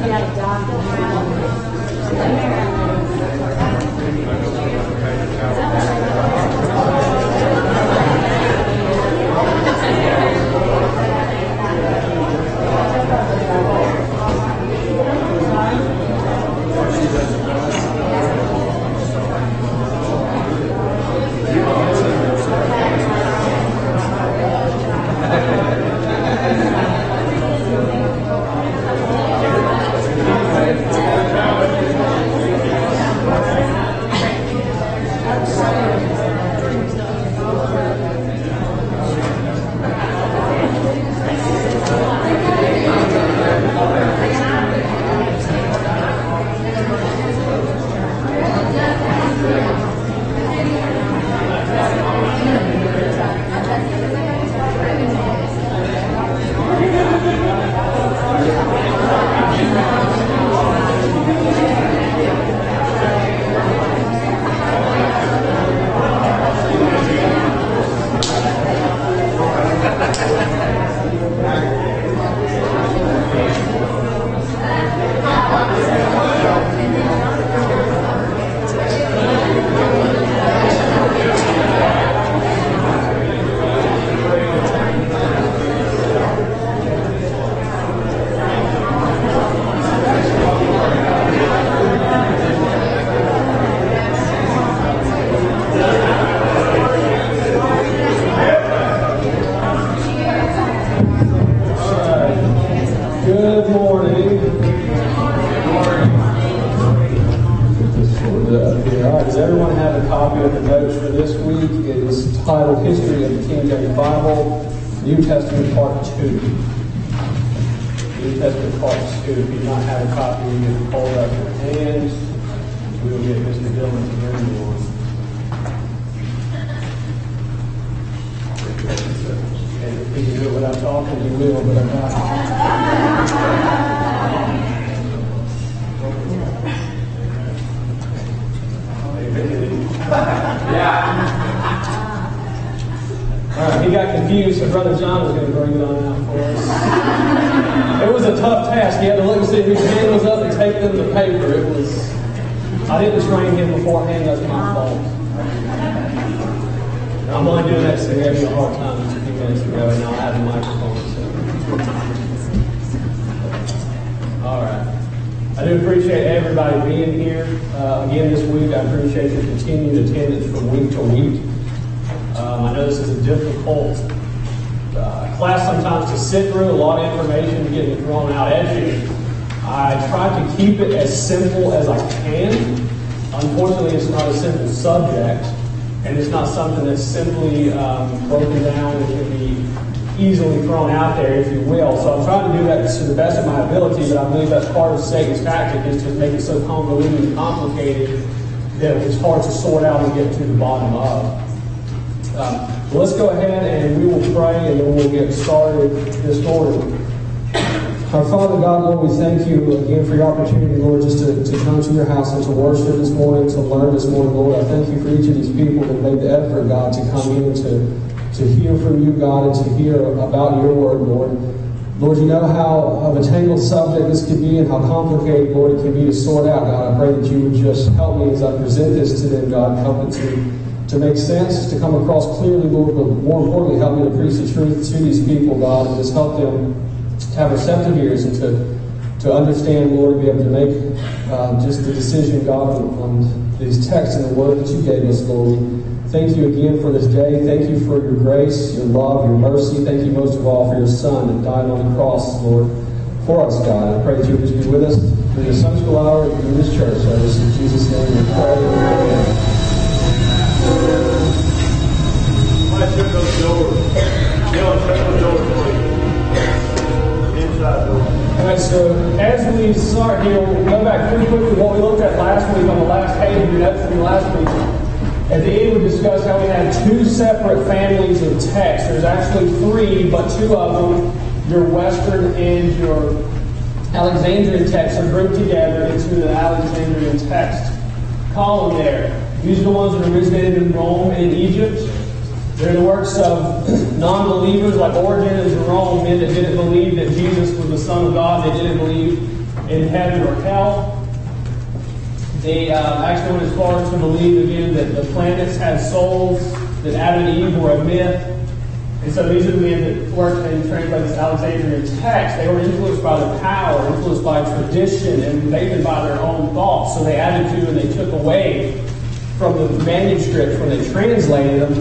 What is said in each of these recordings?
Yeah, titled History of the KJV Bible, New Testament Part 2. New Testament Part 2. If you do not have a copy, you can hold up your hands. We will get Mr. Dillon to bring you one. And if you do it without talking, you will, but I'm not. Yeah. All right, he got confused, so Brother John was going to bring it on out for us. It was a tough task. He had to look and see whose hand was up and take them the paper. I didn't train him beforehand. That's my fault. I'm only doing that because they gave me a hard time just a few minutes ago, and now I have the microphone. So. All right. I do appreciate everybody being here. Again this week, I appreciate your continued attendance from week to week. I know this is a difficult class sometimes to sit through, a lot of information getting thrown out at you. I try to keep it as simple as I can. Unfortunately, it's not a simple subject, and it's not something that's simply broken down and can be easily thrown out there, if you will. So I'm trying to do that to the best of my ability, but I believe that's part of Satan's tactic, is to make it so convoluted and complicated that it's hard to sort out and get to the bottom of. Let's go ahead and we will pray, and then we'll get started this morning. Our Father God, Lord, we thank you again for your opportunity, Lord, just to come to your house and to worship this morning, to learn this morning, Lord. I thank you for each of these people that made the effort, God, to come in and to hear from you, God, and to hear about your word, Lord. Lord, you know how of a tangled subject this could be and how complicated, Lord, it can be to sort out, God. I pray that you would just help me as I present this to them, God, help it to make sense, to come across clearly, Lord, but more importantly, help me to preach the truth to these people, God, and just help them to have receptive ears and to understand, Lord, to be able to make just the decision, God, on these texts and the word that you gave us, Lord. Thank you again for this day. Thank you for your grace, your love, your mercy. Thank you most of all for your Son that died on the cross, Lord, for us, God. I pray that you would just be with us through the Sunday school hour and through this church service. In Jesus' name we pray. Amen. I took those doors. Dylan, check those doors, please. Inside doors. All right, so as we start here, we'll go back pretty quickly to what we looked at last week on the last page of your notes from last week. At the end, we discussed how we had two separate families of texts. There's actually three, but two of them, your Western and your Alexandrian texts, are grouped together into the Alexandrian text column there. These are the ones that originated in Rome and in Egypt. They're the works of non-believers like Origen and Jerome, men that didn't believe that Jesus was the Son of God. They didn't believe in heaven or hell. They actually went as far as to believe, again, that the planets had souls, that Adam and Eve were a myth. And so these are the men that worked and translated this Alexandrian text. They were influenced by the power, influenced by tradition, and even by their own thoughts. So they added to and they took away from the manuscripts when they translated them.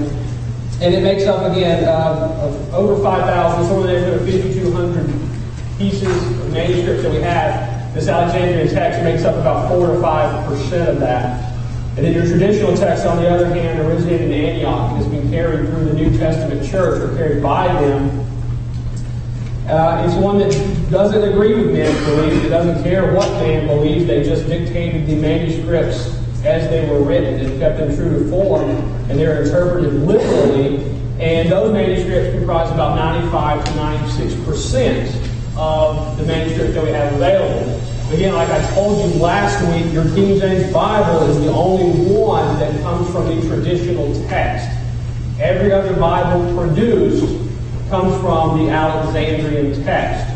And it makes up, again, of over 5,000, somewhere there to 5,200 pieces of manuscripts that we have. This Alexandrian text makes up about 4 to 5% of that. And then your traditional text, on the other hand, originated in Antioch and has been carried through the New Testament church or carried by them. It's one that doesn't agree with man's beliefs. It doesn't care what man believes. They just dictated the manuscripts as they were written and kept them true to form, and they're interpreted literally. And those manuscripts comprise about 95 to 96% of the manuscripts that we have available. Again, like I told you last week, your King James Bible is the only one that comes from the traditional text. Every other Bible produced comes from the Alexandrian text.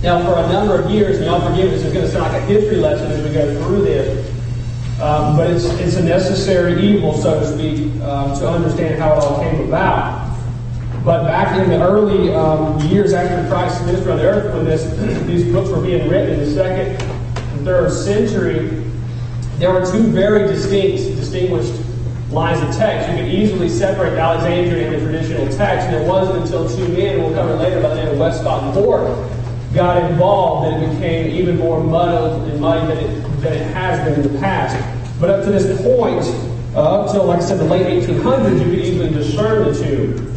Now, for a number of years, and y'all forgive me, this is going to sound like a history lesson as we go through this, but it's a necessary evil, so to speak, to understand how it all came about. But back in the early years after Christ's ministry on the earth, when these books were being written in the 2nd and 3rd century, there were two very distinguished lines of text. You could easily separate the Alexandrian and the traditional text, and it wasn't until two men, we'll cover later, by the name of Westcott and Hort, got involved that it became even more muddled and muddy than it has been in the past. But up to this point, Up till, like I said, the late 1800s, you could easily discern the two.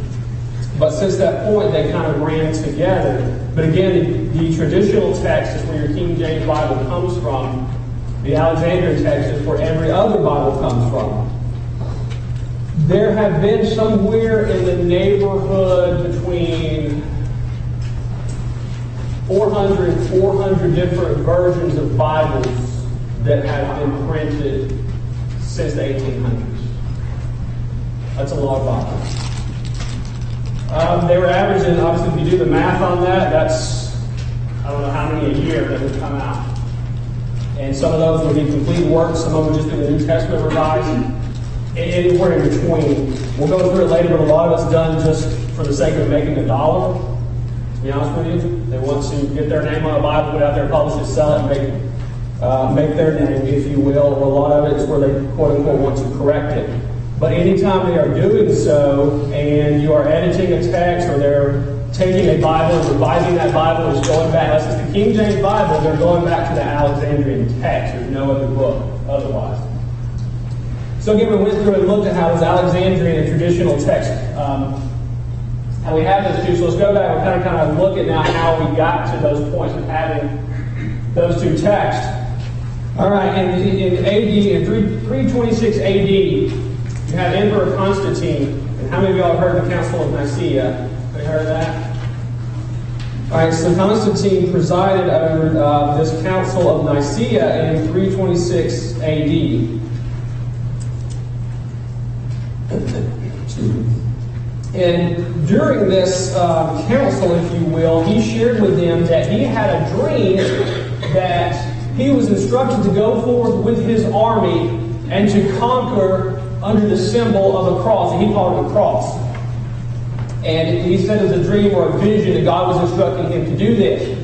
But since that point, they kind of ran together. But again, the traditional text is where your King James Bible comes from. The Alexandrian text is where every other Bible comes from. There have been somewhere in the neighborhood between 400 and 400 different versions of Bibles that have been printed since the 1800s. That's a lot of Bibles. They were averaging, obviously, if you do the math on that, that's, I don't know how many a year that would come out. And some of those would be complete works, some of them would just be the New Testament revised. Anywhere in between. We'll go through it later, but a lot of it's done just for the sake of making a dollar. To be honest with you, they want to get their name on a Bible, put out there, publish it, sell it, and make their name, if you will. Or a lot of it is where they quote unquote want to correct it. But anytime they are doing so, and you are editing a text, or they're taking a Bible and revising that Bible, and going back, that's just the King James Bible, they're going back to the Alexandrian text. There's no other book otherwise. So again, we went through and looked at how this Alexandrian and traditional text, how we have those two. So let's go back and kind of look at now how we got to those points of having those two texts. All right, in AD, in 326 AD, you have Emperor Constantine. And how many of y'all have heard the Council of Nicaea? Have you heard that? All right, so Constantine presided over this Council of Nicaea in 326 AD. And during this council, if you will, he shared with them that he had a dream that he was instructed to go forth with his army and to conquer under the symbol of a cross. And he called it a cross. And he said it was a dream or a vision that God was instructing him to do this.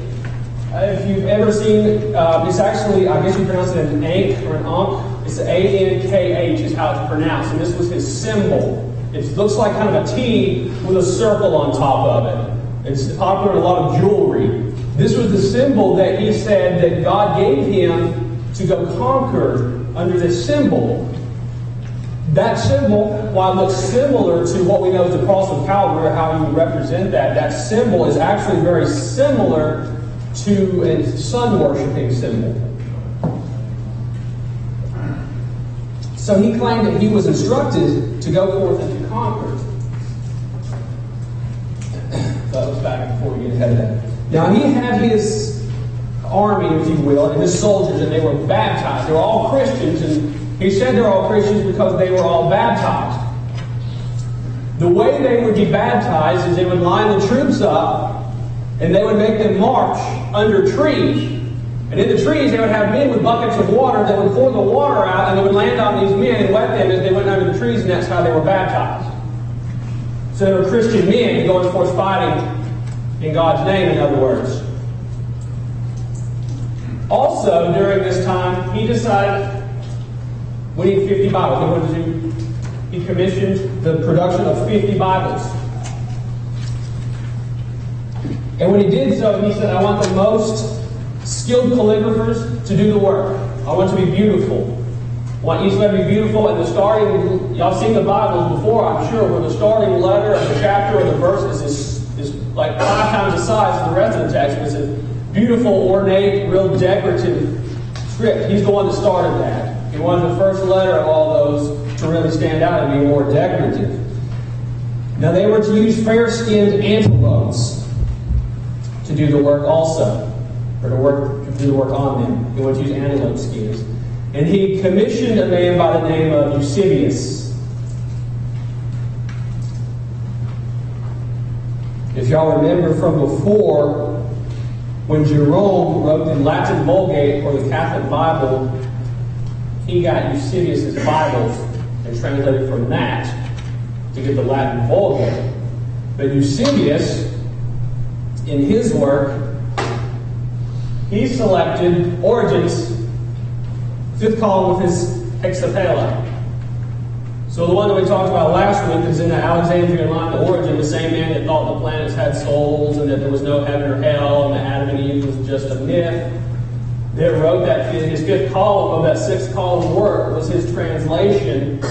If you've ever seen, it's actually, I guess you pronounce it an ankh or an ankh. It's A-N-K-H is how it's pronounced. And this was his symbol. It looks like kind of a T with a circle on top of it. It's popular in a lot of jewelry. This was the symbol that he said that God gave him to go conquer under this symbol. That symbol, while it looks similar to what we know as the cross of Calvary, or how you represent that, that symbol is actually very similar to a sun-worshipping symbol. So he claimed that he was instructed to go forth and to conquer. That was back before we get ahead of that. Now he had his army, if you will, and his soldiers, and they were baptized. They were all Christians, and he said they're all Christians because they were all baptized. The way they would be baptized is they would line the troops up, and they would make them march under trees. And in the trees, they would have men with buckets of water that would pour the water out, and they would land on these men and wet them as they went under the trees, and that's how they were baptized. So they were Christian men going forth fighting in God's name, in other words. Also, during this time, he decided we need 50 Bibles. He commissioned the production of 50 Bibles. And when he did so, he said, I want the most skilled calligraphers to do the work. I want it to be beautiful. I want each letter to be beautiful. And the starting, y'all seen the Bibles before, I'm sure, where the starting letter of the chapter or the verse is like 5 times the size of the rest of the text. It's a beautiful, ornate, real decorative script. He's the one that started that. He wanted the first letter of all those to really stand out and be more decorative. Now they were to use fair-skinned antelopes to do the work also. Or to do the work on them. He wanted to use antelope skins. And he commissioned a man by the name of Eusebius. If y'all remember from before, when Jerome wrote the Latin Vulgate or the Catholic Bible, he got Eusebius' Bibles and translated from that to get the Latin Vulgate. But Eusebius, in his work, he selected Origen's 5th column with his Hexapella. So the one that we talked about last week is in the Alexandrian line to Origen, the same man that thought the planets had souls and that there was no heaven or hell and that Adam and Eve was just a myth. that wrote that. His fifth column of that sixth column work was his translation.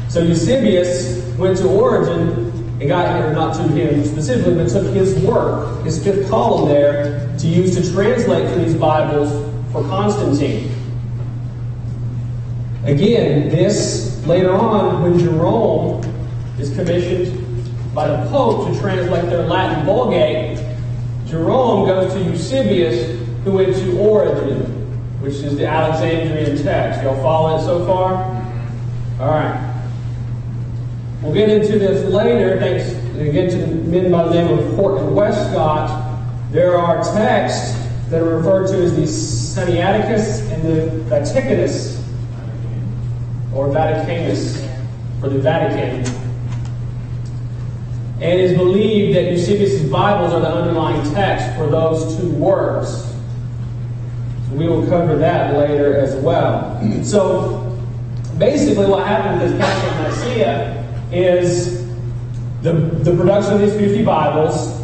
So Eusebius went to Origen and got here, not to him specifically, but took his work, his fifth column there, to use to translate for these Bibles for Constantine. Again, this later on, when Jerome is commissioned by the Pope to translate their Latin Vulgate, Jerome goes to Eusebius, who went to Origen, which is the Alexandrian text. Y'all following it so far? All right. We'll get into this later, thanks again to the men by the name of Horton Westcott. There are texts that are referred to as the Sinaiticus and the Vaticanus, or Vaticanus, for the Vatican. And it is believed that Eusebius' Bibles are the underlying text for those two works. So we will cover that later as well. So basically what happened with this Council of Nicaea is the production of these 50 Bibles,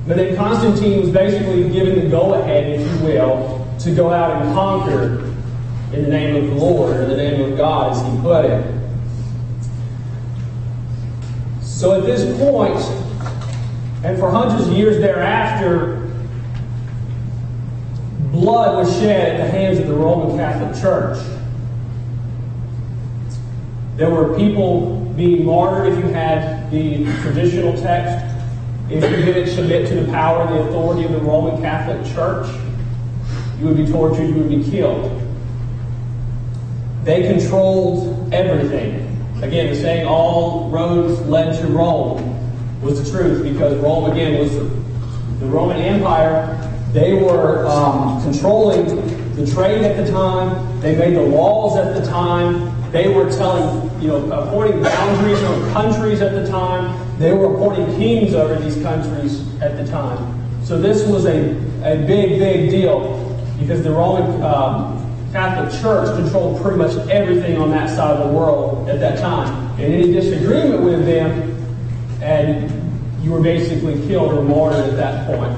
but then Constantine was basically given the go-ahead, if you will, to go out and conquer in the name of the Lord, or the name of God, as he put it. So at this point, and for hundreds of years thereafter, blood was shed at the hands of the Roman Catholic Church. There were people being martyred if you had the traditional text. If you didn't submit to the power and the authority of the Roman Catholic Church, you would be tortured, you would be killed. They controlled everything. Again, the saying, all roads led to Rome, was the truth, because Rome, again, was the Roman Empire. They were controlling the trade at the time. They made the laws at the time. They were appointing boundaries of countries at the time. They were appointing kings over these countries at the time. So this was a big, big deal, because the Roman Catholic Church controlled pretty much everything on that side of the world at that time. And any disagreement with them, and you were basically killed or martyred at that point.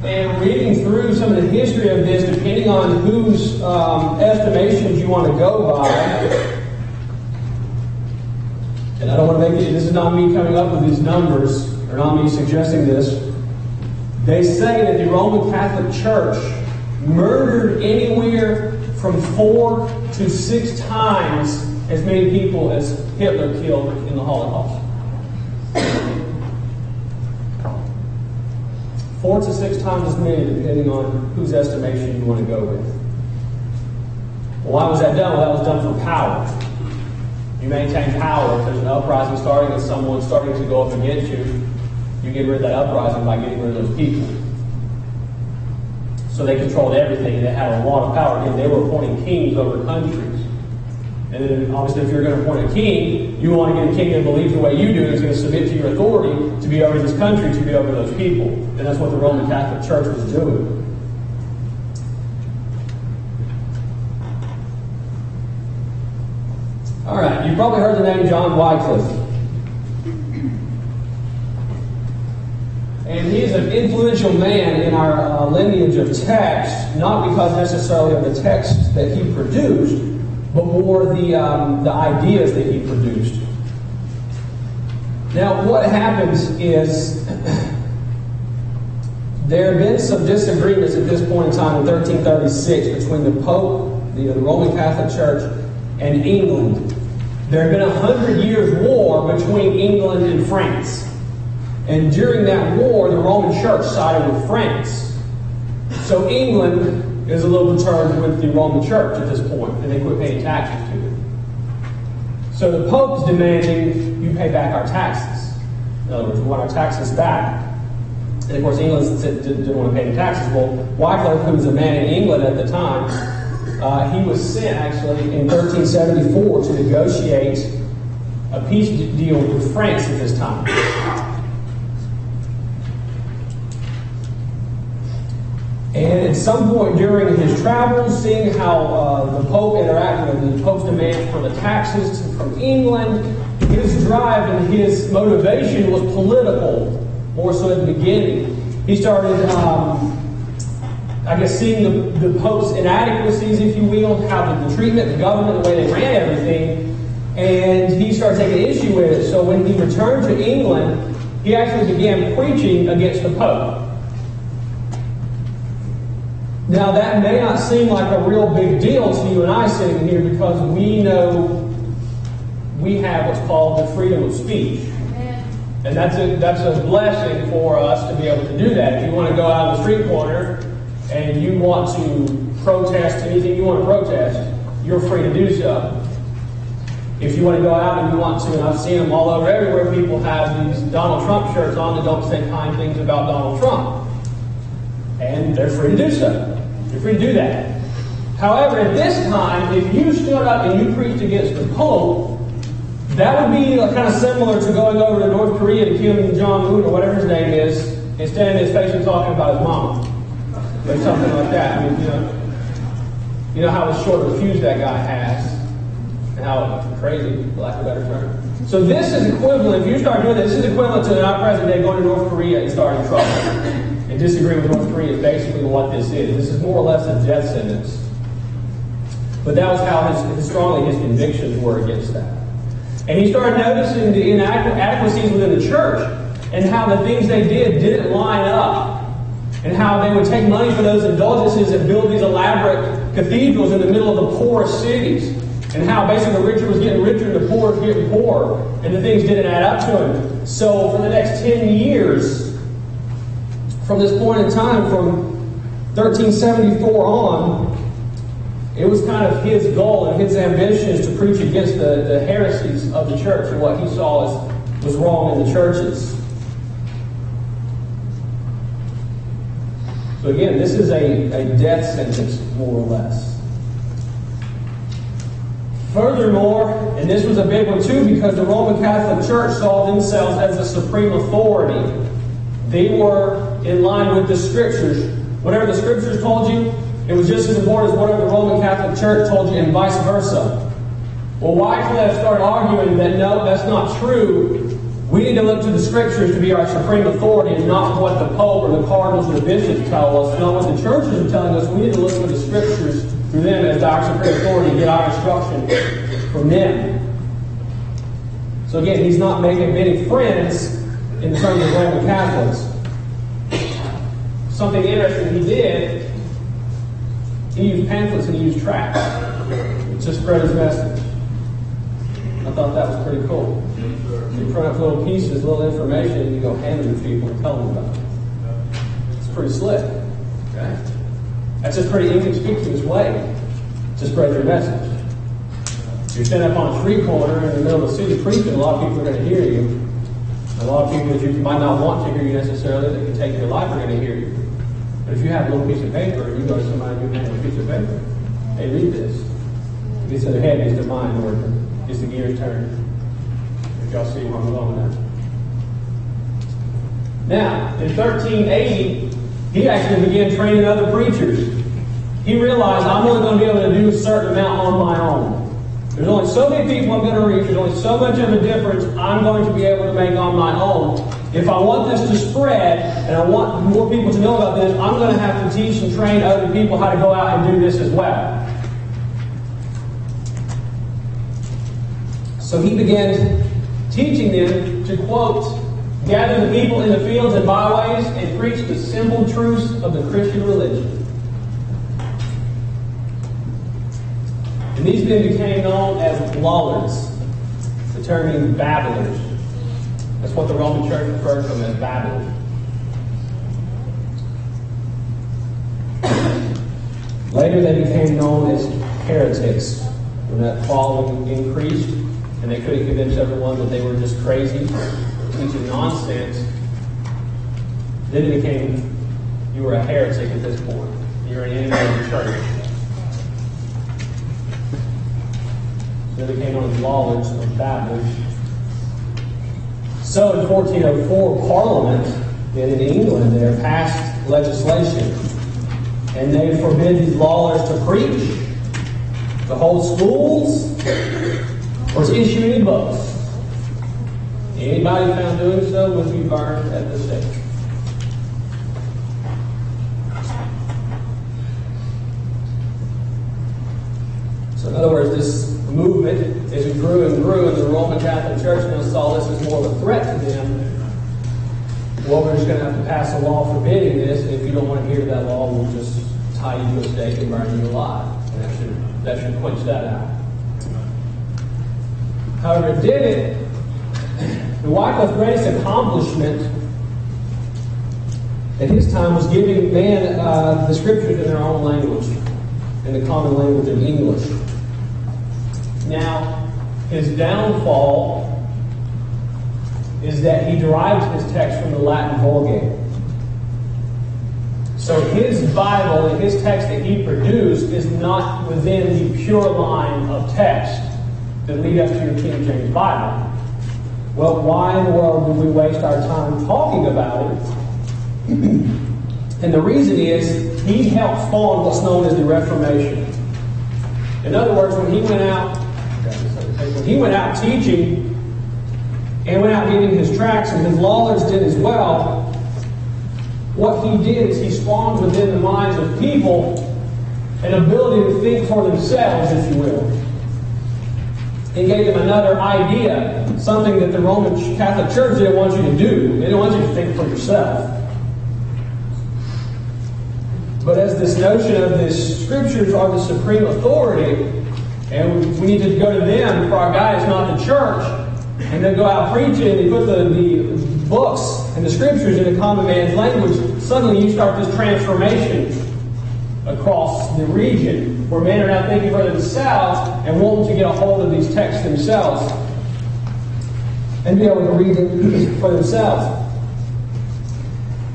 And reading through some of the history of this, depending on whose estimations you want to go by, and I don't want to make it, this is not me coming up with these numbers, or not me suggesting this, they say that the Roman Catholic Church murdered anywhere from 4 to 6 times as many people as Hitler killed in the Holocaust. 4 to 6 times as many, depending on whose estimation you want to go with. Well, why was that done? Well, that was done for power. You maintain power. If there's an uprising starting and someone starting to go up against you, you get rid of that uprising by getting rid of those people. So they controlled everything, and they had a lot of power. Again, they were appointing kings over countries. And then, obviously, if you're going to appoint a king, you want to get a king that believes the way you do, is going to submit to your authority to be over this country, to be over those people. And that's what the Roman Catholic Church was doing. All right, you've probably heard the name John Wycliffe. And he is an influential man in our lineage of text, not because necessarily of the text that he produced, but more the ideas that he produced. Now, what happens is there have been some disagreements at this point in time in 1336 between the Pope, the Roman Catholic Church, and England. There had been 100 years war between England and France. And during that war, the Roman Church sided with France. So England is a little perturbed with the Roman Church at this point, and they quit paying taxes to it. So the Pope's demanding you pay back our taxes. In other words, we want our taxes back. And of course, England didn't want to pay the taxes. Well, Wycliffe, who was a man in England at the time, he was sent actually in 1374 to negotiate a peace deal with France at this time. And at some point during his travels, seeing how the Pope interacted with the Pope's demand for the taxes from England, his drive and his motivation was political, more so at the beginning. He started I guess, seeing the Pope's inadequacies, if you will, how the treatment, the government, the way they ran everything, and he started taking issue with it. So when he returned to England, he actually began preaching against the Pope. Now, that may not seem like a real big deal to you and I sitting here, because we know we have what's called the freedom of speech. And that's a blessing for us to be able to do that. If you want to go out on the street corner and you want to protest anything you want to protest, you're free to do so. If you want to go out and you want to, and I've seen them all over everywhere, people have these Donald Trump shirts on that don't say kind things about Donald Trump. And they're free to do so. You're free to do that. However, at this time, if you stood up and you preached against the Pope, that would be kind of similar to going over to North Korea to Kim Jong-un, or whatever his name is, and standing in his face and talking about his mama. Or something like that. I mean, you know how short of a fuse that guy has, and how crazy, for lack of a better term. So this is equivalent, if you start doing this is equivalent to our president going to North Korea and starting trouble. And disagree with North Korea is basically what this is. This is more or less a death sentence. But that was how strongly his convictions were against that. And he started noticing the inadequacies within the church, and how the things they didn't line up, and how they would take money for those indulgences and build these elaborate cathedrals in the middle of the poorest cities, and how basically the richer was getting richer and the poor was getting poorer, and the things didn't add up to him. So for the next 10 years, from this point in time, from 1374 on, it was kind of his goal and his ambition is to preach against the heresies of the church and what he saw was wrong in the churches. So again, this is a death sentence, more or less. Furthermore, and this was a big one too, because the Roman Catholic Church saw themselves as the supreme authority. They were in line with the Scriptures. Whatever the Scriptures told you, it was just as important as whatever the Roman Catholic Church told you, and vice versa. Well, Wycliffe started arguing that no, that's not true. We need to look to the Scriptures to be our supreme authority, and not what the Pope or the Cardinals or the bishops tell us, not what the churches are telling us. We need to look to the Scriptures through them as our supreme authority and get our instruction from them. So again, he's not making many friends in terms of Roman Catholics. Something interesting he did, he used pamphlets and he used tracts to spread his message. I thought that was pretty cool. You print up little pieces, little information, and you go hand them to people and tell them about it. It's pretty slick. Okay? That's a pretty inconspicuous way to spread your message. You're standing up on a street corner in the middle of the city preaching, a lot of people are going to hear you. A lot of people that you might not want to hear you necessarily, that can take your life, are going to hear you. But if you have a little piece of paper, and you go to somebody and you hand them a piece of paper, hey, read this. It gets to their head, gets to their mind, or gets the gears turned. If y'all see where I'm going with that. Now, in 1380, he actually began training other preachers. He realized, I'm only going to be able to do a certain amount on my own. There's only so many people I'm going to reach. There's only so much of a difference I'm going to be able to make on my own. If I want this to spread, and I want more people to know about this, I'm going to have to teach and train other people how to go out and do this as well. So he began teaching them to, quote, gather the people in the fields and byways and preach the simple truths of the Christian religion. And these men became known as Lollards. The term means babblers. That's what the Roman Church referred to them as, babblers. Later they became known as heretics. When that following increased, and they couldn't convince everyone that they were just crazy, teaching nonsense, then it became, you were a heretic at this point. You're an enemy of the church. They became known as Lollards or babblers. So in 1404, Parliament in England there passed legislation, and they forbid these Lollards to preach, to hold schools, or to issue any books. Anybody found doing so would be burned at the stake. this movement, as it grew and grew, and the Roman Catholic Church now saw this as more of a threat to them, well, we're just going to have to pass a law forbidding this, and if you don't want to hear that law, we'll just tie you to a stake and burn you alive. And that should quench that out. However, it didn't. The Wycliffe's greatest accomplishment at his time was giving man the scriptures in their own language, in the common language of English. Now, his downfall is that he derives his text from the Latin Vulgate. So his Bible and his text that he produced is not within the pure line of text that lead us to your King James Bible. Well, why in the world do we waste our time talking about it? And the reason is, he helped spawn what's known as the Reformation. In other words, when he went out teaching and went out getting his tracts, and his lawyers did as well, what he did is he spawned within the minds of people an ability to think for themselves, if you will. He gave them another idea, something that the Roman Catholic Church didn't want you to do. They didn't want you to think for yourself. But as this notion of the Scriptures are the supreme authority, and we need to go to them for our guidance, not the church, and they go out preaching, and they put the books and the Scriptures in a common man's language, suddenly you start this transformation across the region, where men are now thinking for themselves and wanting to get a hold of these texts themselves and be able to read it for themselves.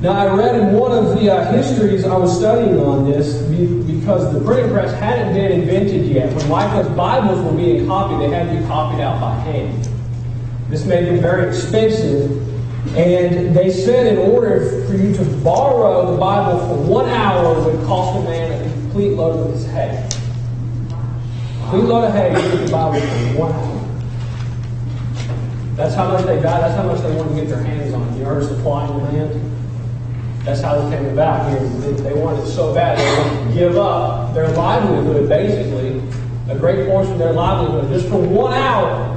Now, I read in one of the histories I was studying on this, because the printing press hadn't been invented yet. When Wycliffe's Bibles were being copied, they had to be copied out by hand. This made them very expensive, and they said in order for you to borrow the Bible for 1 hour would cost a man a complete load of his hay. A complete load of hay to get the Bible for 1 hour. That's how much they got. That's how much they wanted to get their hands on it. You heard supply and demand? That's how this came about here. They wanted it so bad they wanted to give up their livelihood, basically, a great portion of their livelihood, just for 1 hour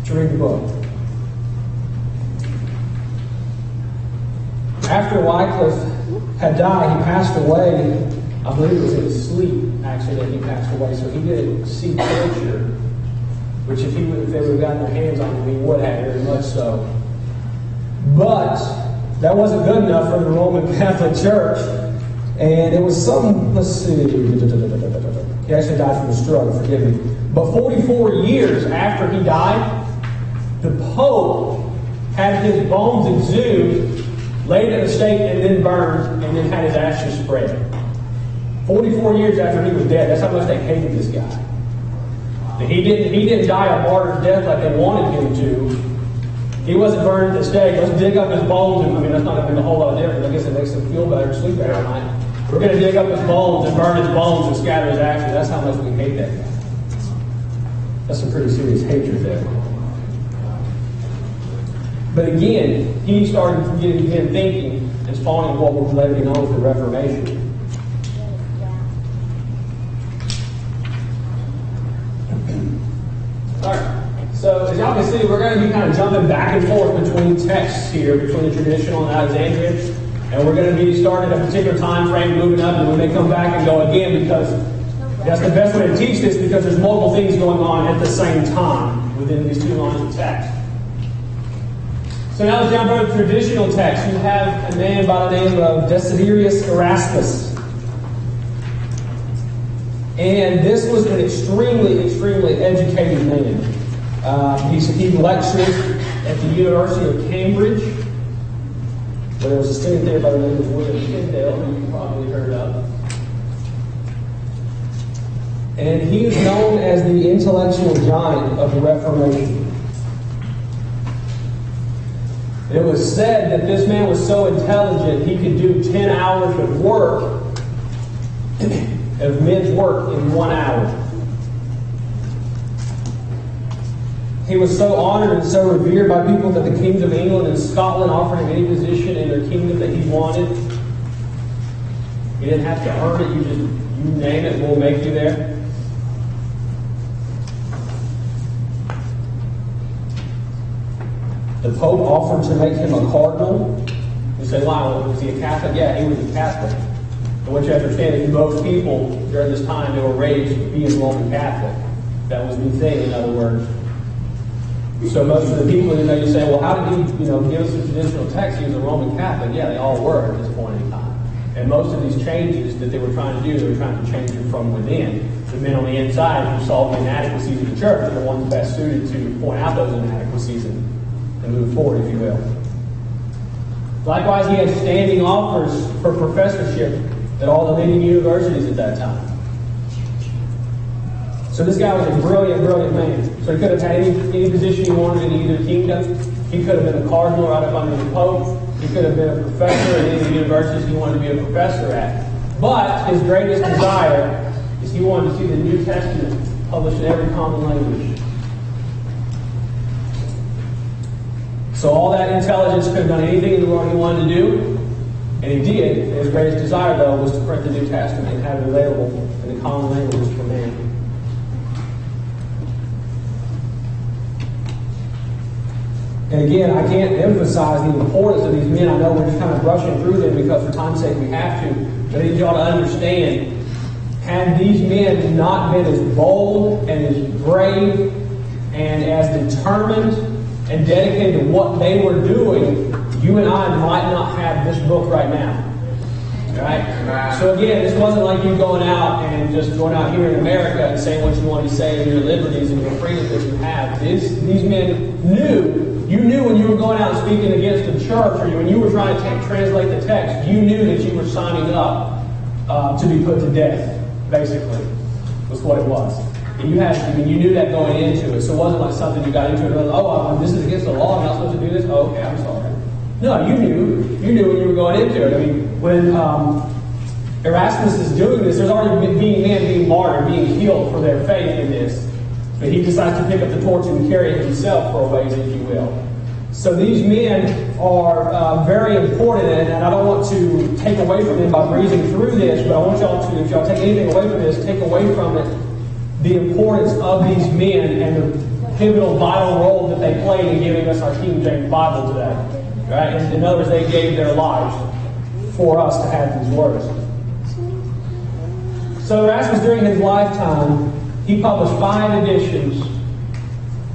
to read the book. After Wycliffe had died, he passed away. I believe it was in his sleep, actually, that he passed away. So he didn't see torture, which if they would have gotten their hands on him, he would have, very much so. But that wasn't good enough for the Roman Catholic Church. And it was some, let's see, he actually died from a stroke, forgive me. But 44 years after he died, the Pope had his bones exhumed, laid at a stake, and then burned, and then had his ashes spread. 44 years after he was dead. That's how much they hated this guy. He didn't die a martyr's death like they wanted him to. He wasn't burned at the stake. Let's dig up his bones. And, I mean, that's not going to make a whole lot of difference. I guess it makes him feel better, sleep better at night. We're going to dig up his bones and burn his bones and scatter his ashes. That's how much we hate that guy. That's some pretty serious hatred there. But again, he started getting thinking and spawning what was later known as the Reformation. Alright. So, as y'all can see, we're going to be kind of jumping back and forth between texts here, between the traditional and Alexandrian. And we're going to be starting at a particular time frame, moving up, and we may come back and go again, because that's the best way to teach this, because there's multiple things going on at the same time within these two lines of text. So now let's jump over to traditional text. You have a man by the name of Desiderius Erasmus. And this was an extremely, extremely educated man. He lectured at the University of Cambridge, where there was a student there by the name of William Tyndale, who you probably heard of. And he is known as the intellectual giant of the Reformation. It was said that this man was so intelligent he could do 10 hours of work, of men's work, in 1 hour. He was so honored and so revered by people that the kings of England and Scotland offered him any position in their kingdom that he wanted. He didn't have to earn it. You name it, we'll make you there. The Pope offered to make him a cardinal. You say, wow, was he a Catholic? Yeah, he was a Catholic. And what you have to understand is most people during this time, they were raised being Roman Catholic. That was the thing, in other words. So most of the people, you say, well, how did he, give us the traditional text? He was a Roman Catholic. Yeah, they all were at this point in time. And most of these changes that they were trying to do, they were trying to change it from within. The men on the inside who saw the inadequacies of the church are the ones best suited to point out those inadequacies and move forward, if you will. Likewise, he had standing offers for professorship at all the leading universities at that time. So this guy was a brilliant, brilliant man. So he could have had any position he wanted in either kingdom. He could have been a cardinal right up under the Pope. He could have been a professor at any of the universities he wanted to be a professor at. But his greatest desire is he wanted to see the New Testament published in every common language. So all that intelligence could have done anything in the world he wanted to do, and he did. And his greatest desire, though, was to print the New Testament and have it available in the common languages for man. And again, I can't emphasize the importance of these men. I know we're just kind of brushing through them because for time's sake we have to. But I need y'all to understand, had these men not been as bold and as brave and as determined and dedicated to what they were doing, you and I might not have this book right now. Right? So again, this wasn't like you going out and just going out here in America and saying what you want to say and your liberties and your freedoms that you have. These men knew. You knew when you were going out and speaking against the church, or when you were trying to translate the text, you knew that you were signing up to be put to death, basically, was what it was. And you knew that going into it. So it wasn't like something you got into it and this is against the law, I'm not supposed to do this? Oh, okay, I'm sorry. No, you knew when you were going into it. I mean, when Erasmus is doing this, there's already men being martyred, being killed for their faith in this. But he decides to pick up the torch and carry it himself for a ways, if you will. So these men are very important, and I don't want to take away from them by breezing through this, but I want y'all to, if y'all take anything away from this, take away from it the importance of these men and the pivotal, vital role that they played in giving us our King James Bible today. Right? In other words, they gave their lives for us to have these words. So Erasmus, during his lifetime, he published 5 editions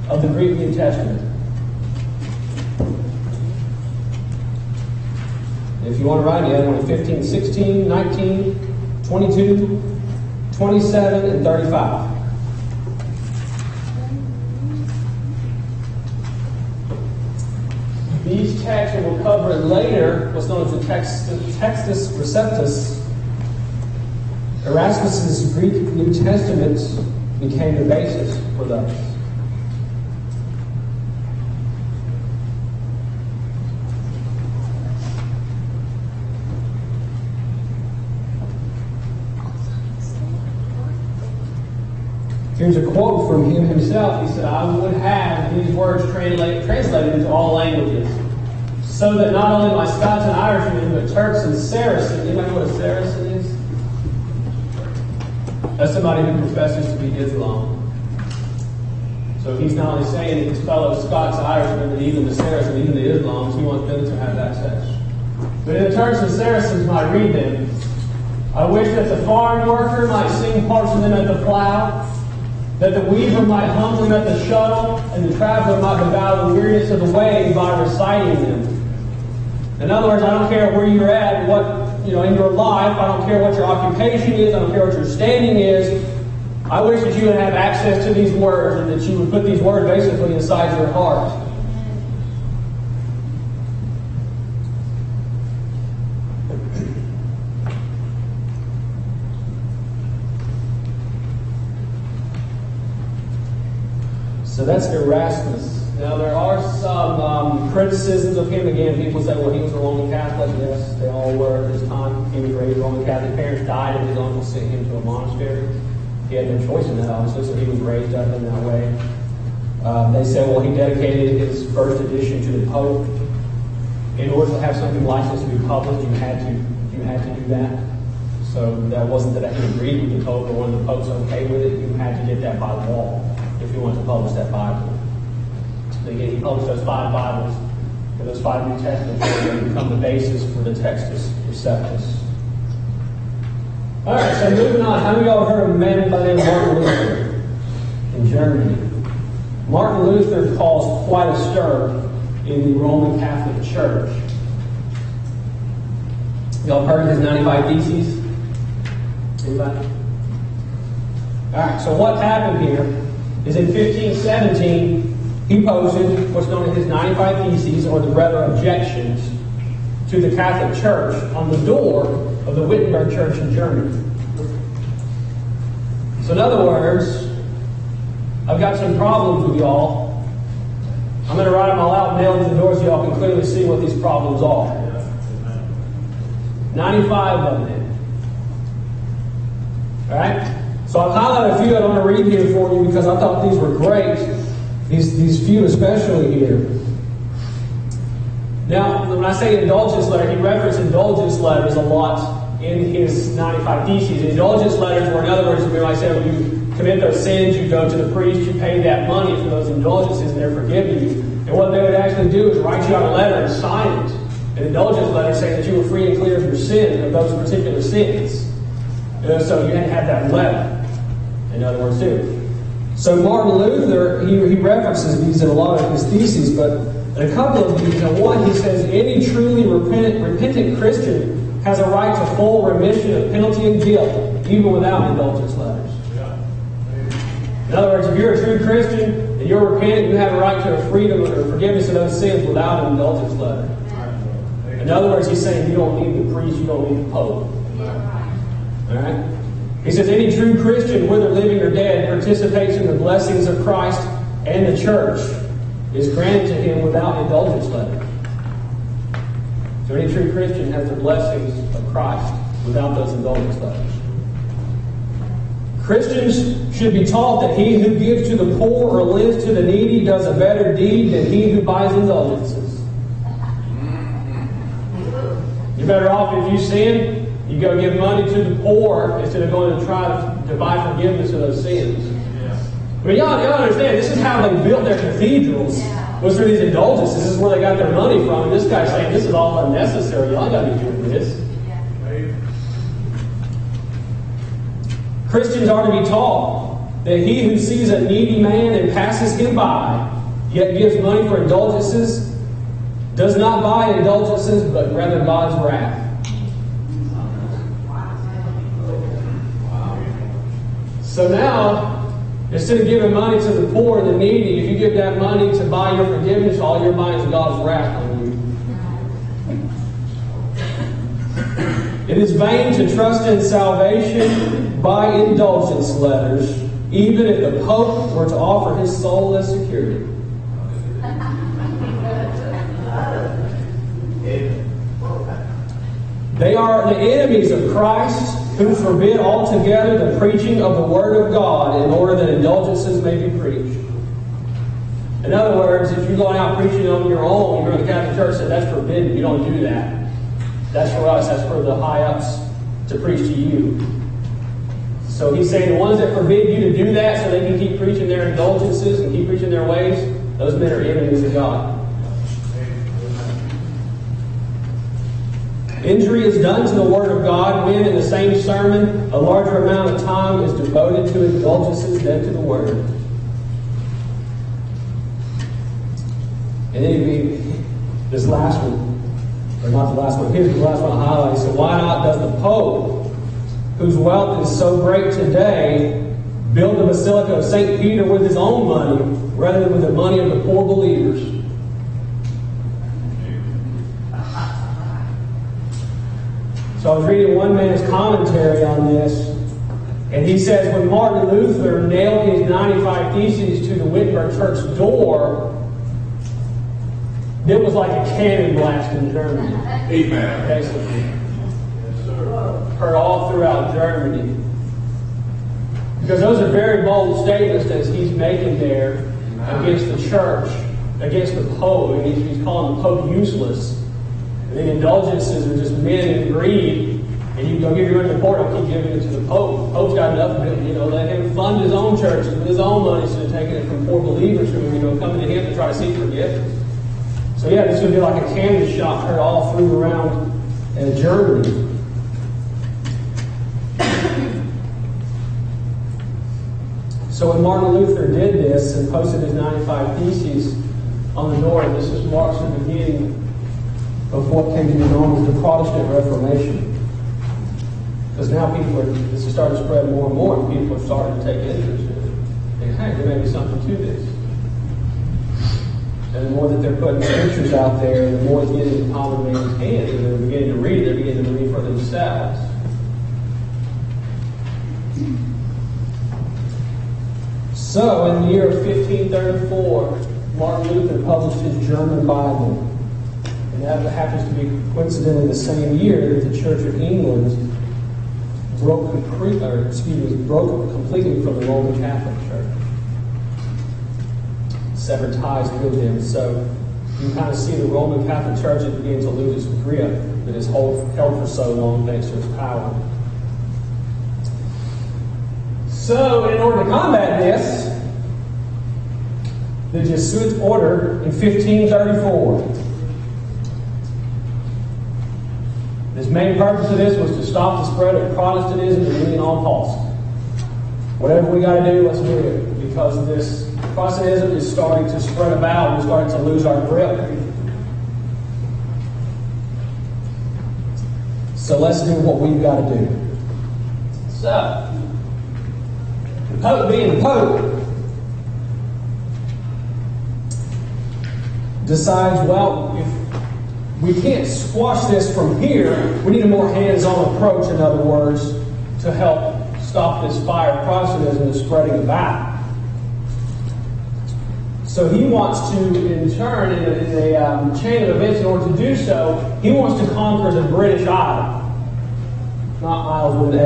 of the Greek New Testament. If you want to write it, you have one in 15, 16, 19, 22, 27, and 35. These texts, and we'll cover it later, what's known as the Textus Receptus. Erasmus's Greek New Testament became the basis for those. Here's a quote from him himself. He said, I would have these words translated into all languages, so that not only my Scots and Irishmen, but Turks and Saracens. Anybody know what a Saracen is? That's somebody who professes to be Islam. So he's not only saying his fellow Scots, Irishmen, but even the Saracens, even the Islams, he wants them to have access. But the Turks and Saracens might read them. I wish that the farm worker might sing parts of them at the plow, that the weaver might hum them at the shuttle, and the traveler might beguile the weariness of the way by reciting them. In other words, I don't care where you're at, in your life, I don't care what your occupation is, I don't care what your standing is. I wish that you would have access to these words and that you would put these words basically inside your heart. So that's Erasmus. Now there are some criticisms of him. Again, people say, well, he was a Roman Catholic. Yes, they all were at this time. He was raised Roman Catholic. His parents died and his uncle sent him to a monastery. He had no choice in that, obviously, so he was raised up in that way. They say, well, he dedicated his first edition to the Pope. In order to have something licensed to be published, you had to do that. So that wasn't that he agreed with the Pope or one of the Popes okay with it. You had to get that by law if you wanted to publish that Bible. And again, he published those 5 Bibles, and those 5 New Testaments will become the basis for the Textus Receptus. All right, so moving on. How many of y'all have heard of a man by the name of Martin Luther in Germany? Martin Luther caused quite a stir in the Roman Catholic Church. Y'all heard of his 95 Theses? Anybody? All right, so what happened here is in 1517, he posted what's known as his 95 Theses, or the rather objections, to the Catholic Church on the door of the Wittenberg Church in Germany. So in other words, I've got some problems with y'all. I'm going to write them all out and nail them to the door so y'all can clearly see what these problems are. 95 of them. Alright? So I've highlighted a few I want to read here for you because I thought these were great. These few especially here. Now, when I say indulgence letter, he referenced indulgence letters a lot in his 95 Theses. Indulgence letters were, in other words, when I said when you commit those sins, you go to the priest, you pay that money for those indulgences, and they're forgiving you. And what they would actually do is write you out a letter and sign it. An indulgence letter saying that you were free and clear of your sin, of those particular sins. So you had to have that letter, in other words, too. So Martin Luther, he references these in a lot of his theses, but in a couple of these, one, he says, any truly repentant Christian has a right to full remission of penalty and guilt, even without indulgence letters. In other words, if you're a true Christian and you're repentant, you have a right to a freedom or forgiveness of those sins without an indulgence letter. In other words, he's saying you don't need the priest, you don't need the Pope. Alright? He says any true Christian, whether living or dead, participates in the blessings of Christ and the church is granted to him without indulgence letter. So any true Christian has the blessings of Christ without those indulgence letters. Christians should be taught that he who gives to the poor or lends to the needy does a better deed than he who buys indulgences. You're better off if you sin, you go give money to the poor instead of going to try to buy forgiveness of those sins. I mean, y'all understand, this is how they built their cathedrals, was through these indulgences. This is where they got their money from. And this guy's saying, this is all unnecessary. Y'all got to be doing this. Christians are to be taught that he who sees a needy man and passes him by, yet gives money for indulgences, does not buy indulgences, but rather God's wrath. So now, instead of giving money to the poor and the needy, if you give that money to buy your forgiveness, all you're buying is God's wrath on you. It is vain to trust in salvation by indulgence letters, even if the Pope were to offer his soul as security. They are the enemies of Christ, who forbid altogether the preaching of the Word of God in order that indulgences may be preached. In other words, if you're going out preaching on your own, you're in the Catholic Church said that's forbidden. You don't do that. That's for us. That's for the high-ups to preach to you. So he's saying the ones that forbid you to do that so they can keep preaching their indulgences and keep preaching their ways, those men are enemies of God. Injury is done to the Word of God when, in the same sermon, a larger amount of time is devoted to indulgences than to the Word. And then this last one, or not the last one, here's the last one I highlighted. So why not does the Pope, whose wealth is so great today, build the Basilica of St. Peter with his own money rather than with the money of the poor believers? So I was reading one man's commentary on this, and he says when Martin Luther nailed his 95 Theses to the Wittenberg Church door, it was like a cannon blast in Germany. Amen. Basically. Heard all throughout Germany. Because those are very bold statements that he's making there against the church, against the Pope. He's calling the Pope useless. And then indulgences are just men and greed. And you go give your own report, I'll keep giving it to the Pope. The Pope's got enough of it, let him fund his own own churches with his own money instead of taking it from poor believers who were coming to him to try to seek forgiveness. So yeah, this would be like a canvas shot heard all through around Germany. So when Martin Luther did this and posted his 95 Theses on the door, this just marks the beginning of what came to be known as the Protestant Reformation. Because now this is starting to spread more and more, and people are starting to take interest in it. Think, hey, there may be something to this. And the more that they're putting scriptures out there, the more it's getting in common man's hands, and they're beginning to read it, they're beginning to read for themselves. So, in the year of 1534, Martin Luther published his German Bible. And that happens to be coincidentally the same year that the Church of England broke completely from the Roman Catholic Church. Severed ties with them. So, you kind of see the Roman Catholic Church is beginning to lose its grip that it's held for so long thanks to its power. So, in order to combat this, the Jesuit order in 1534. His main purpose of this was to stop the spread of Protestantism at any and all costs. Whatever we got to do, let's do it. Because this Protestantism is starting to spread about. We're starting to lose our grip. So let's do what we've got to do. So, the Pope being the Pope decides, well, if we can't squash this from here, we need a more hands-on approach, in other words, to help stop this fire of Protestantism that's spreading about. So he wants to, in turn, in a chain of events, in order to do so, he wants to conquer the British Isle. Not Isles with an A,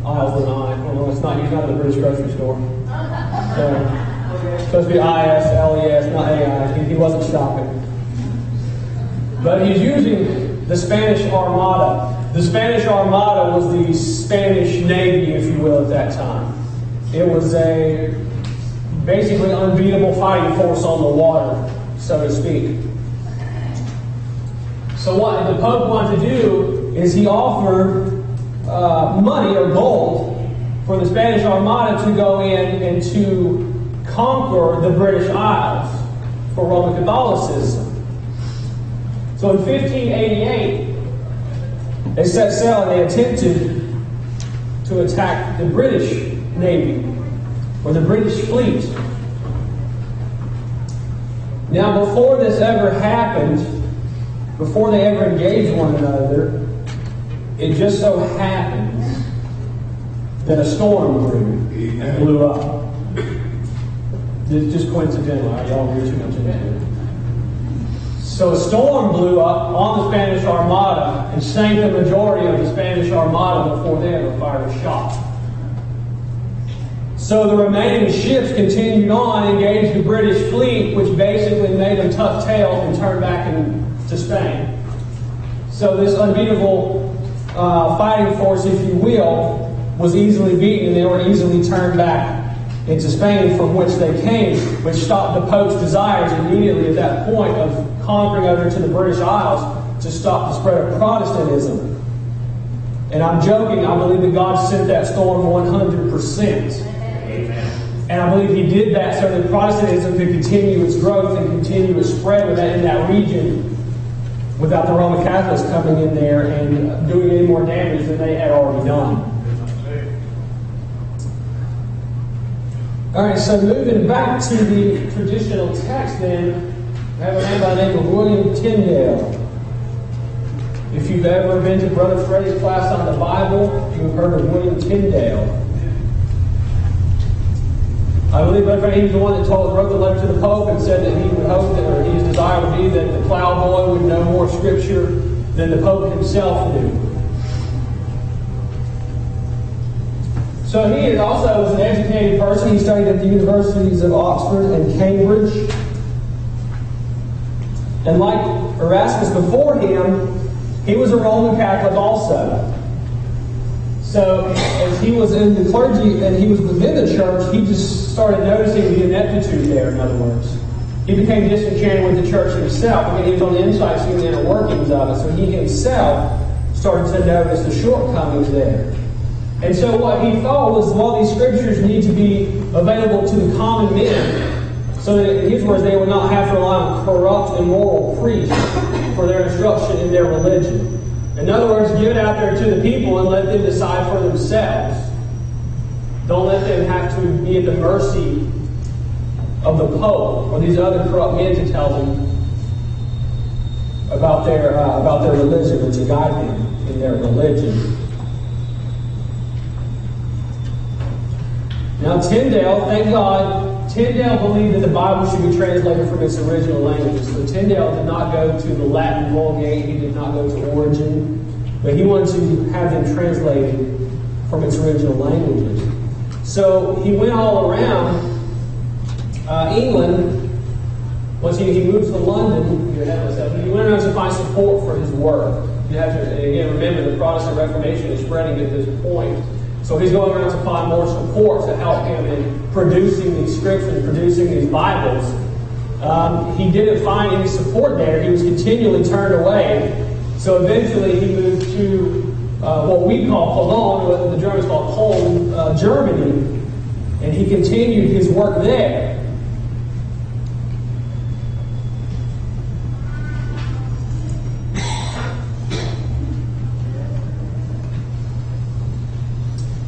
Isles with an I. Well, it's not, he's not in the British grocery store. So, it's supposed to be I-S-L-E-S, not A-I. He wasn't shopping. But he's using the Spanish Armada. The Spanish Armada was the Spanish Navy, if you will, at that time. It was a basically unbeatable fighting force on the water, so to speak. So what the Pope wanted to do is he offered money or gold for the Spanish Armada to go in and to conquer the British Isles for Roman Catholicism. So in 1588, they set sail and they attempted to attack the British Navy or the British fleet. Now, before this ever happened, before they ever engaged one another, it just so happens that a storm grew and blew up. It's just coincidental. Y'all read too much into it. So a storm blew up on the Spanish Armada and sank the majority of the Spanish Armada before they ever fired a shot. So the remaining ships continued on and engaged the British fleet, which basically made them tuck tail and turn back to Spain. So this unbeatable fighting force, if you will, was easily beaten, and they were easily turned back into Spain, from which they came, which stopped the Pope's desires immediately at that point of conquering over to the British Isles to stop the spread of Protestantism. And I'm joking, I believe that God sent that storm 100%. Amen. And I believe He did that so that Protestantism could continue its growth and continue its spread in that region without the Roman Catholics coming in there and doing any more damage than they had already done. Alright, so moving back to the traditional text then, I have a man by the name of William Tyndale. If you've ever been to Brother Freddie's class on the Bible, you've heard of William Tyndale. I believe Brother Freddie, he was the one that wrote the letter to the Pope and said that he would hope that, or his desire would be that the plowboy would know more Scripture than the Pope himself knew. So he also was an educated person. He studied at the universities of Oxford and Cambridge. And like Erasmus before him, he was a Roman Catholic also. So as he was in the clergy and he was within the church, he just started noticing the ineptitude there, in other words. He became disenchanted with the church himself. I mean, he was on the inside seeing the inner workings of it. So he himself started to notice the shortcomings there. And so what he thought was, well, these scriptures need to be available to the common men, so that, in his words, they would not have to rely on corrupt, immoral priests for their instruction in their religion. In other words, give it out there to the people and let them decide for themselves. Don't let them have to be at the mercy of the Pope or these other corrupt men to tell them about their religion and to guide them in their religion. Now Tyndale, thank God, Tyndale believed that the Bible should be translated from its original languages. So Tyndale did not go to the Latin Vulgate, he did not go to Origin, but he wanted to have them translated from its original languages. So he went all around England. Once he moved to London, he went around to find support for his work. You have to, again, remember the Protestant Reformation is spreading at this point. So he's going around to find more support to help him in producing these scriptures, producing these Bibles. He didn't find any support there. He was continually turned away. So eventually he moved to what we call Cologne, what the Germans call Cologne, Germany. And he continued his work there.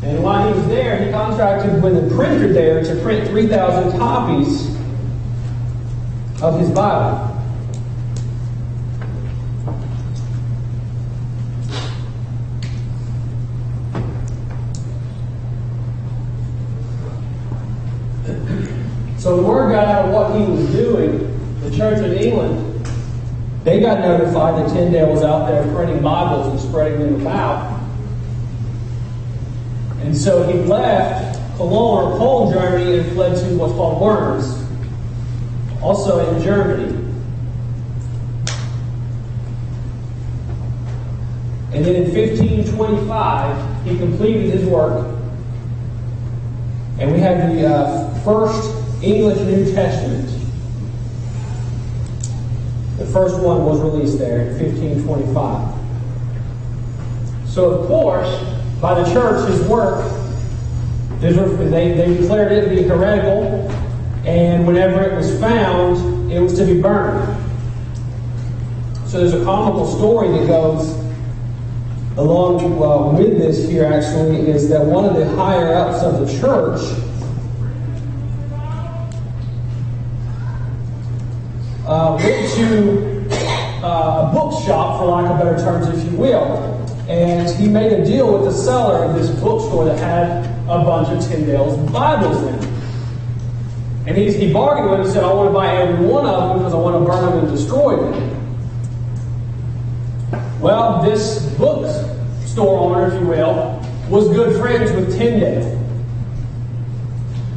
And while he was there, he contracted with a printer there to print 3,000 copies of his Bible. So the word got out of what he was doing. The Church of England, they got notified that Tyndale was out there printing Bibles and spreading them about. And so he left Cologne or Cologne, Germany, and fled to what's called Worms, also in Germany. And then in 1525, he completed his work, and we have the first English New Testament. The first one was released there in 1525. So, of course, by the church, his work, they declared it to be heretical, and whenever it was found, it was to be burned. So there's a comical story that goes along with this here, actually, is that one of the higher-ups of the church went to a bookshop, for lack of better terms, if you will. And he made a deal with the seller of this bookstore that had a bunch of Tyndale's Bibles in it. And he bargained with him and said, I want to buy every one of them because I want to burn them and destroy them. Well, this bookstore owner, if you will, was good friends with Tyndale.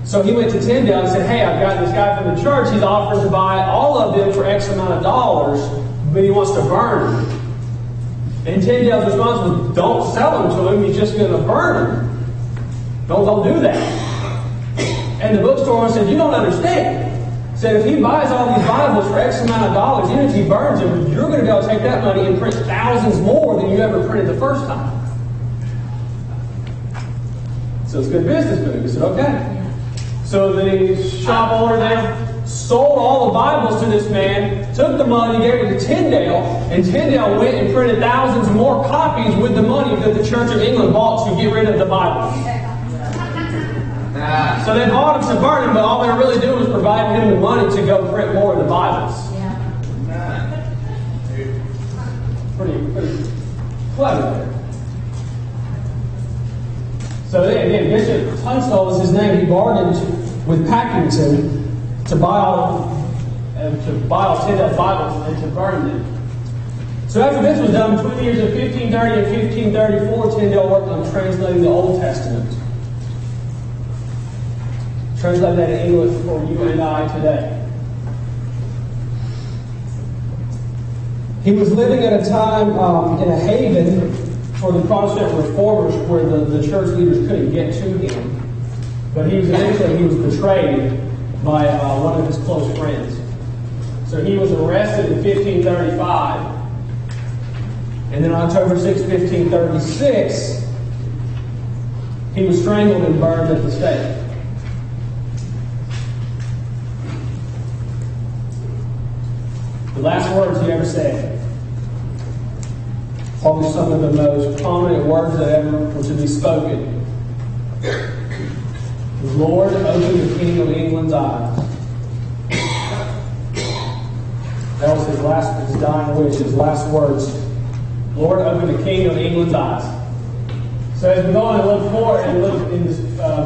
So he went to Tyndale and said, hey, I've got this guy from the church. He's offering to buy all of them for X amount of dollars, but he wants to burn them. And Tyndale's response was, don't sell them to him, he's just going to burn them. Don't do that. And the bookstore owner said, you don't understand. Said, if he buys all these Bibles for X amount of dollars, even if he burns them, you're going to be able to take that money and print thousands more than you ever printed the first time. So it's good business move. He said, okay. So the shop owner then sold all the Bibles to this man, took the money, gave it to Tyndale, and Tyndale went and printed thousands more copies with the money that the Church of England bought to get rid of the Bibles. So they bought them to burn them, but all they were really doing was providing him the money to go print more of the Bibles. Pretty clever. So again, Bishop Tunstall was his name. He bargained with Packington to buy all Tyndale's Bibles and to burn them. So after this was done, between the years of 1530 and 1534, Tyndale worked on translating the Old Testament. Translate that in English for you and I today. He was living at a time in a haven for the Protestant reformers where the church leaders couldn't get to him. But he was betrayed by one of his close friends. So he was arrested in 1535. And then on October 6, 1536, he was strangled and burned at the stake. The last words he ever said, probably some of the most prominent words that ever were to be spoken, was, "Lord, open the King of England's eyes." That was his dying wish, his last words. Lord, open the King of England's eyes. So as we go on and look forward,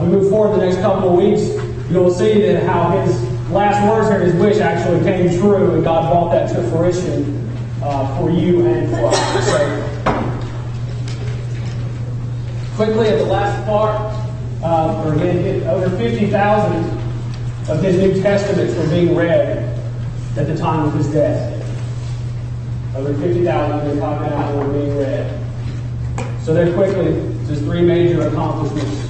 we move forward the next couple of weeks, you'll see that how his last words here, his wish actually came true, and God brought that to fruition for you and for us. So, quickly at the last part, over 50,000 of his New Testaments were being read at the time of his death. Over 50,000 of them were being read. So there quickly, just three major accomplishments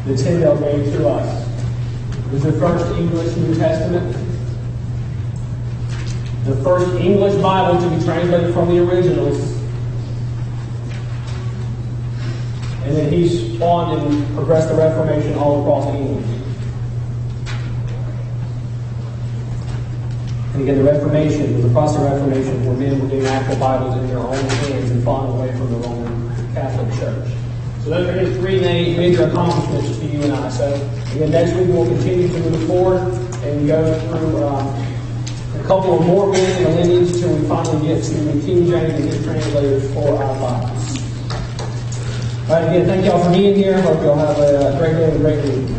that Tyndale gave to us. It was the first English New Testament, the first English Bible to be translated from the originals, and then he spawned and progressed the Reformation all across England. And again, the Reformation was the Protestant Reformation where men were getting actual Bibles in their own hands and falling away from the Roman Catholic Church. So those are his three major accomplishments to you and I. So again, next week we'll continue to move forward and go through a couple of more men in the lineage until we finally get to the King James and his translators for our Bibles. All right, again, thank y'all for being here. Hope y'all have a great day and a great week.